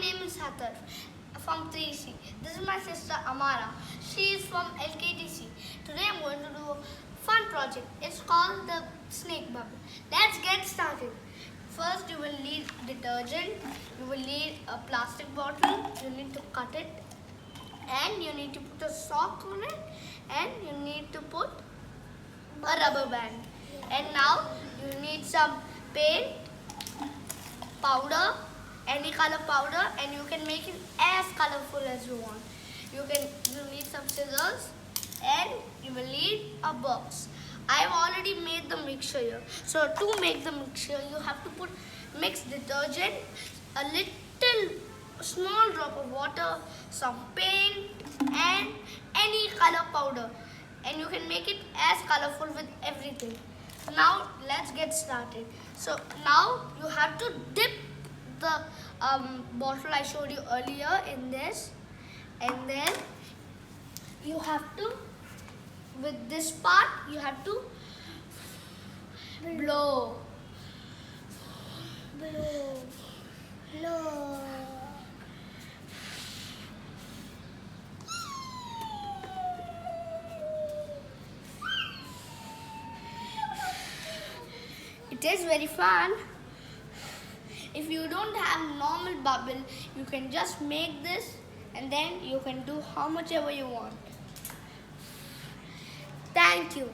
name is Atharv from 3C. This is my sister Amara. She is from LKTC. Today I'm going to do a fun project. It's called the snake bubble. Let's get started. First you will need detergent, you will need a plastic bottle, you need to cut it, and you need to put a sock on it, and you need to put a rubber band. And now you need some paint, powder, any color powder, and you can make it as colorful as you want. You need some scissors, and you will need a box. I've already made the mixture here. So to make the mixture, you have to put mixed detergent, a little small drop of water, some paint, and any color powder. And you can make it as colorful with everything. Now let's get started. So now you have to dip the bottle I showed you earlier in this, and then you have to, with this part, you have to blow. It is very fun. If you don't have normal bubble, you can just make this and then you can do how much ever you want. Thank you.